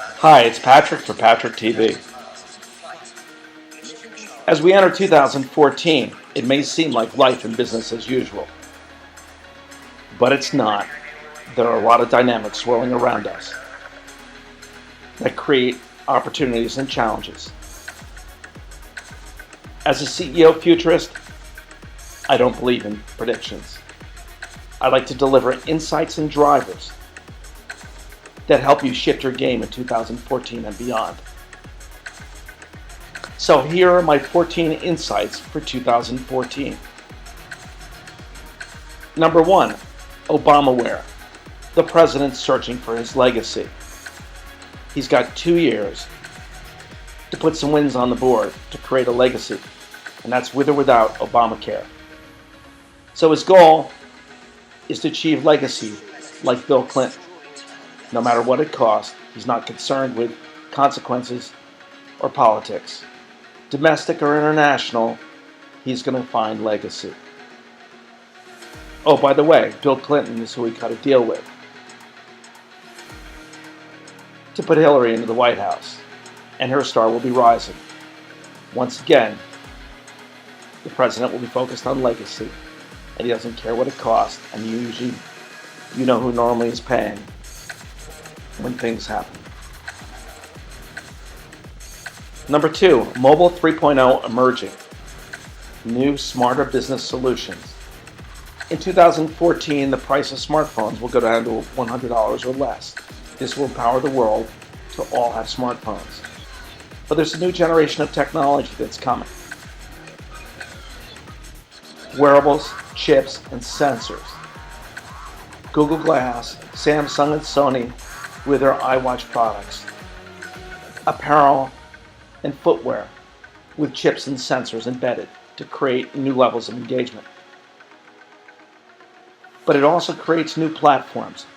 Hi, it's Patrick for Patrick TV. As we enter 2014, it may seem like life and business as usual, but it's not. There are a lot of dynamics swirling around us that create opportunities and challenges. As a CEO Futurist, I don't believe in predictions. I like to deliver insights and drivers that help you shift your game in 2014 and beyond. So here are my 14 insights for 2014. Number 1, Obamaware. The president's searching for his legacy. He's got 2 years to put some wins on the board to create a legacy, and that's with or without Obamacare. So his goal is to achieve legacy like Bill Clinton. No matter what it costs, he's not concerned with consequences or politics. Domestic or international, he's going to find legacy. Oh, by the way, Bill Clinton is who he got to deal with to put Hillary into the White House, and her star will be rising. Once again, the president will be focused on legacy, and he doesn't care what it costs, and usually, you know who normally is paying when things happen. Number 2, Mobile 3.0 emerging. New, smarter business solutions. In 2014, the price of smartphones will go down to $100 or less. This will empower the world to all have smartphones. But there's a new generation of technology that's coming. Wearables, chips, and sensors. Google Glass, Samsung, and Sony with their iWatch products. Apparel and footwear with chips and sensors embedded to create new levels of engagement. But it also creates new platforms,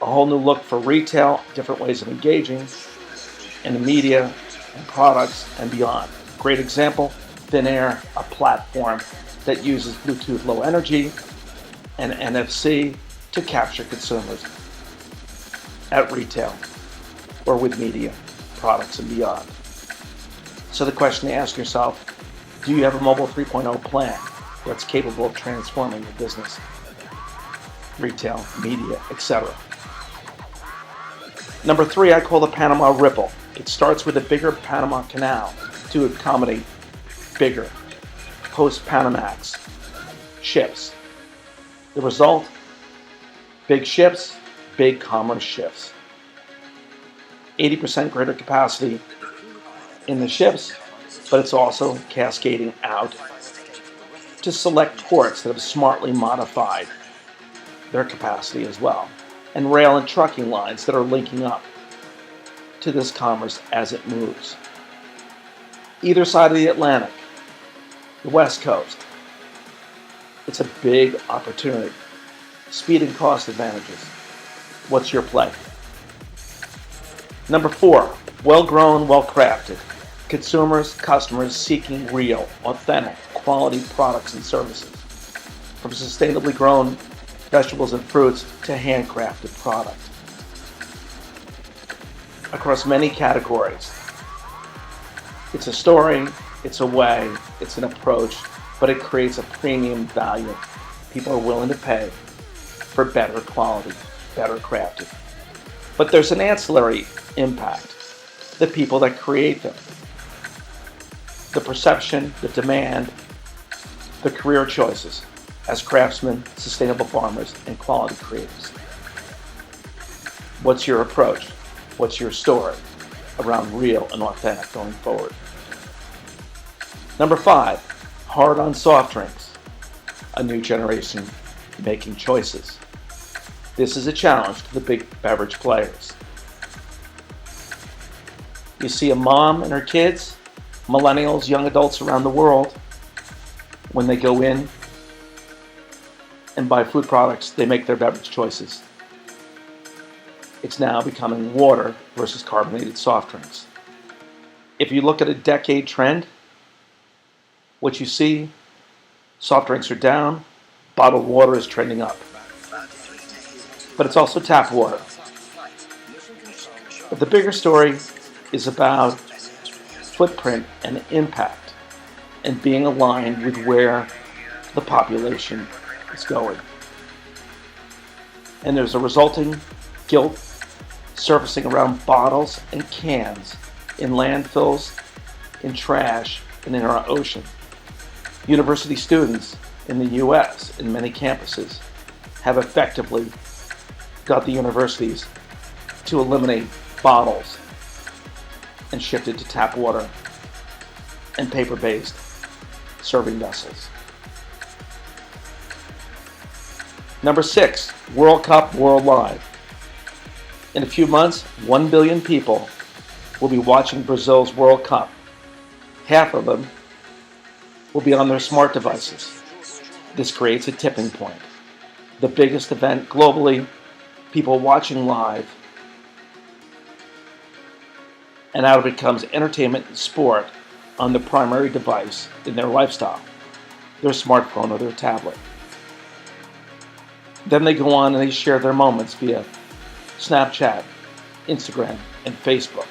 a whole new look for retail, different ways of engaging, in the media and products and beyond. Great example, Thin Air, a platform that uses Bluetooth Low Energy and NFC to capture consumers at retail or with media, products and beyond. So the question to ask yourself, do you have a Mobile 3.0 plan that's capable of transforming your business, retail, media, etc.? Number 3, I call the Panama Ripple. It starts with a bigger Panama Canal to accommodate bigger post-Panamax ships. The result? Big ships, big commerce shifts. 80% greater capacity in the ships, but it's also cascading out to select ports that have smartly modified their capacity as well, and rail and trucking lines that are linking up to this commerce as it moves. Either side of the Atlantic, the West Coast, it's a big opportunity. Speed and cost advantages. What's your play? Number 4, well-grown, well-crafted. Consumers, customers seeking real, authentic, quality products and services. From sustainably grown vegetables and fruits to handcrafted product. Across many categories. It's a story, it's a way, it's an approach, but it creates a premium value. People are willing to pay for better quality, better crafted. But there's an ancillary impact. The people that create them. The perception, the demand, the career choices as craftsmen, sustainable farmers, and quality creators. What's your approach? What's your story around real and authentic going forward? Number 5, hard on soft drinks. A new generation making choices. This is a challenge to the big beverage players. You see a mom and her kids, millennials, young adults around the world, when they go in and buy food products, they make their beverage choices. It's now becoming water versus carbonated soft drinks. If you look at a decade trend, what you see, soft drinks are down, bottled water is trending up. But it's also tap water. But the bigger story is about footprint and impact and being aligned with where the population is going. And there's a resulting guilt surfacing around bottles and cans in landfills, in trash, and in our ocean. University students in the US, in many campuses, have effectively got the universities to eliminate bottles and shift it to tap water and paper-based serving vessels. Number 6, World Cup worldwide. In a few months, 1 billion people will be watching Brazil's World Cup. Half of them will be on their smart devices. This creates a tipping point. The biggest event globally, people watching live, and out of it comes entertainment and sport on the primary device in their lifestyle, their smartphone or their tablet. Then they go on and they share their moments via Snapchat, Instagram, and Facebook.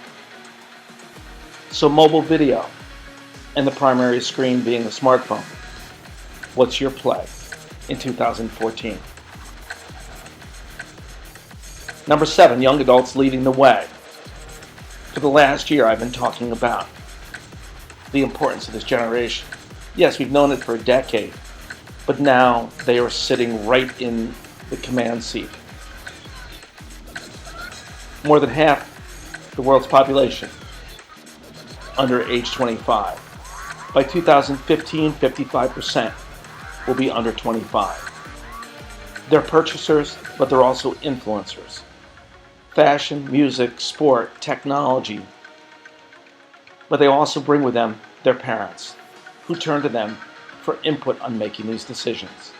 So mobile video, and the primary screen being the smartphone. What's your play in 2014? Number 7, young adults leading the way. For the last year, I've been talking about the importance of this generation. Yes, we've known it for a decade, but now they are sitting right in the command seat. More than half the world's population under age 25. By 2015, 55% will be under 25. They're purchasers, but they're also influencers. Fashion, music, sport, technology. But they also bring with them their parents, who turn to them for input on making these decisions.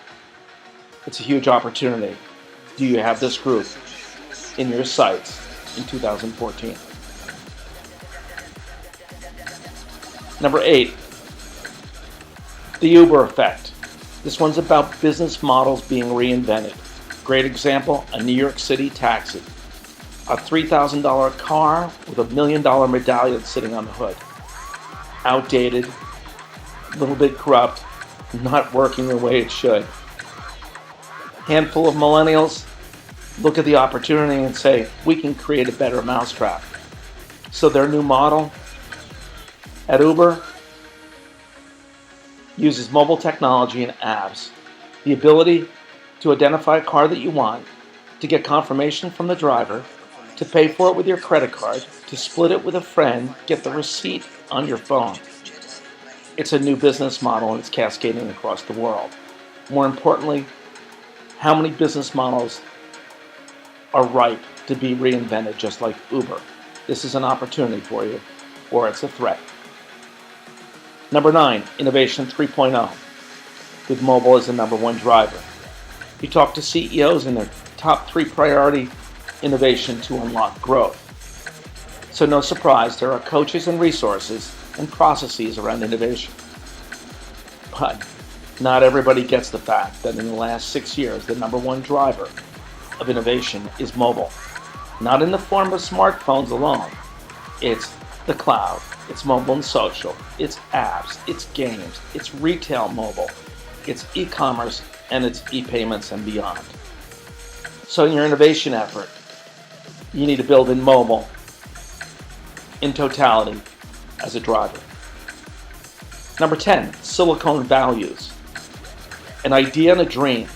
It's a huge opportunity. Do you have this group in your sights in 2014? Number 8, the Uber effect. This one's about business models being reinvented. Great example, a New York City taxi. A $3,000 car with $1 million medallion sitting on the hood. Outdated, a little bit corrupt, not working the way it should. Handful of millennials look at the opportunity and say, we can create a better mousetrap. So their new model at Uber uses mobile technology and apps, the ability to identify a car that you want, to get confirmation from the driver, to pay for it with your credit card, to split it with a friend, get the receipt on your phone. It's a new business model and it's cascading across the world. More importantly, how many business models are ripe to be reinvented just like Uber? This is an opportunity for you, or it's a threat. Number 9, Innovation 3.0, with mobile as the number one driver. You talk to CEOs and their top 3 priority innovation to unlock growth. So no surprise, there are coaches and resources and processes around innovation. But not everybody gets the fact that in the last 6 years, the number one driver of innovation is mobile. Not in the form of smartphones alone. It's the cloud, it's mobile and social, it's apps, it's games, it's retail mobile, it's e-commerce, and it's e-payments and beyond. So in your innovation effort, you need to build in mobile in totality as a driver. Number 10, Silicon values. An idea and a dream.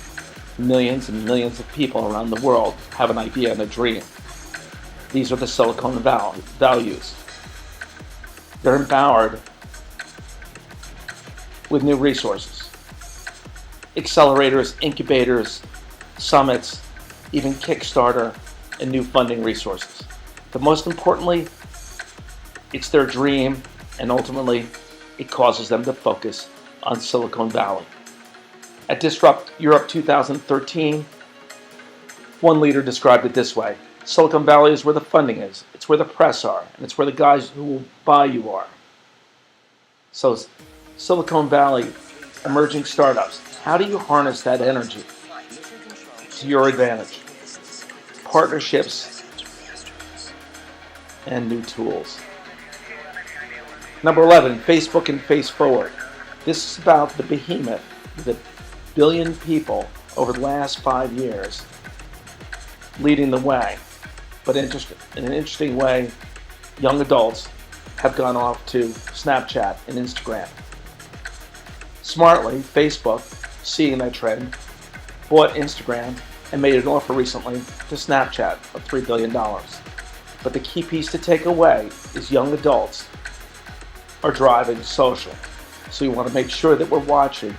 Millions and millions of people around the world have an idea and a dream. These are the Silicon values. They're empowered with new resources. Accelerators, incubators, summits, even Kickstarter, and new funding resources. But most importantly, it's their dream, and ultimately, it causes them to focus on Silicon Valley. At Disrupt Europe 2013, one leader described it this way: Silicon Valley is where the funding is, it's where the press are, and it's where the guys who will buy you are. So Silicon Valley, emerging startups, how do you harness that energy to your advantage? Partnerships and new tools. Number 11, Facebook and Face Forward. This is about the behemoth with 1 billion people over the last 5 years leading the way. But in an interesting way, young adults have gone off to Snapchat and Instagram. Smartly, Facebook, seeing that trend, bought Instagram and made an offer recently to Snapchat of $3 billion. But the key piece to take away is young adults are driving social. So you want to make sure that we're watching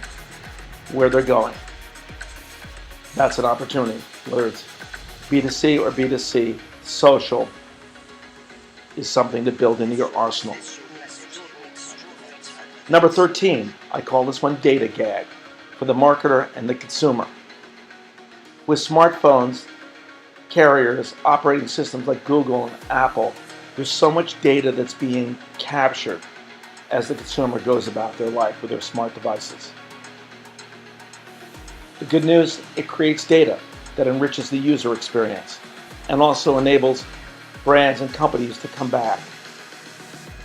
where they're going. That's an opportunity, whether it's B2C or B2C, social is something to build into your arsenal. Number 13, I call this one data gag for the marketer and the consumer. With smartphones, carriers, operating systems like Google and Apple, there's so much data that's being captured as the consumer goes about their life with their smart devices. The good news, it creates data that enriches the user experience and also enables brands and companies to come back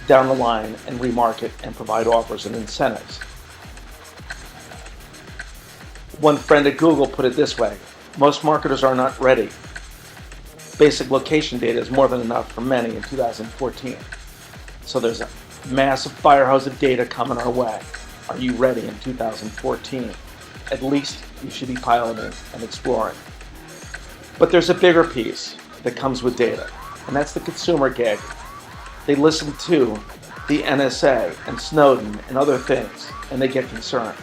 down the line and remarket and provide offers and incentives. One friend at Google put it this way: most marketers are not ready. Basic location data is more than enough for many in 2014. So there's a massive fire hose of data coming our way. Are you ready in 2014? At least you should be piloting and exploring. But there's a bigger piece that comes with data, and that's the consumer gig. They listen to the NSA and Snowden and other things, and they get concerned.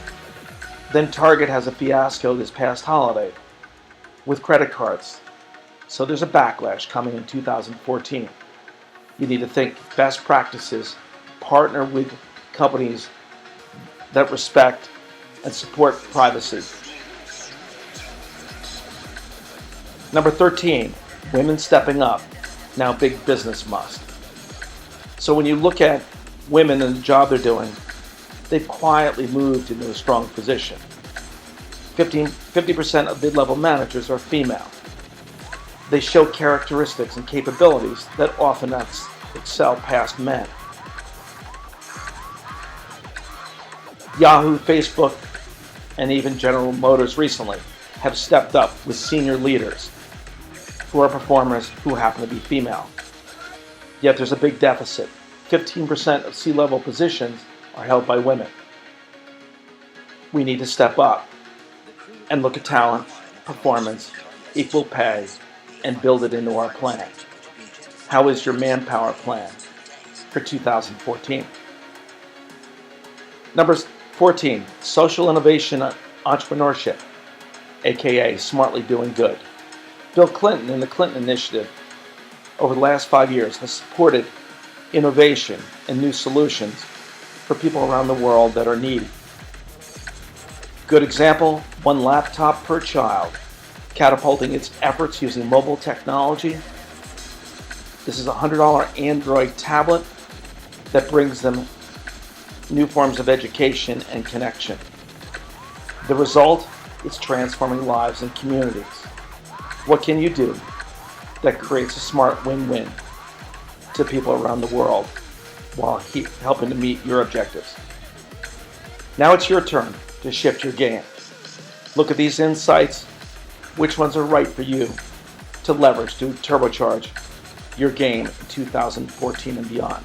Then Target has a fiasco this past holiday with credit cards. So there's a backlash coming in 2014. You need to think best practices, partner with companies that respect and support privacy. Number 13, women stepping up. Now big business must. So when you look at women and the job they're doing, they've quietly moved into a strong position. 50% of mid-level managers are female. They show characteristics and capabilities that often excel past men. Yahoo, Facebook, and even General Motors recently have stepped up with senior leaders who are performers who happen to be female. Yet there's a big deficit. 15% of C-level positions are held by women. We need to step up and look at talent, performance, equal pay, and build it into our plan. How is your manpower plan for 2014? Number 14, social innovation entrepreneurship, aka smartly doing good. Bill Clinton and the Clinton Initiative over the last 5 years has supported innovation and new solutions for people around the world that are needy. Good example, 1 laptop per child, catapulting its efforts using mobile technology. This is a $100 Android tablet that brings them new forms of education and connection. The result is transforming lives and communities. What can you do that creates a smart win-win to people around the world while helping to meet your objectives? Now it's your turn to shift your game. Look at these insights. Which ones are right for you to leverage to turbocharge your game in 2014 and beyond?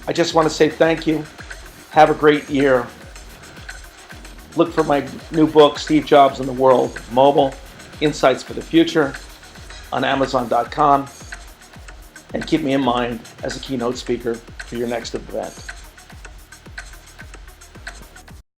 I just want to say thank you. Have a great year. Look for my new book, Steve Jobs and the World of Mobile, Insights for the Future, on Amazon.com. And keep me in mind as a keynote speaker for your next event.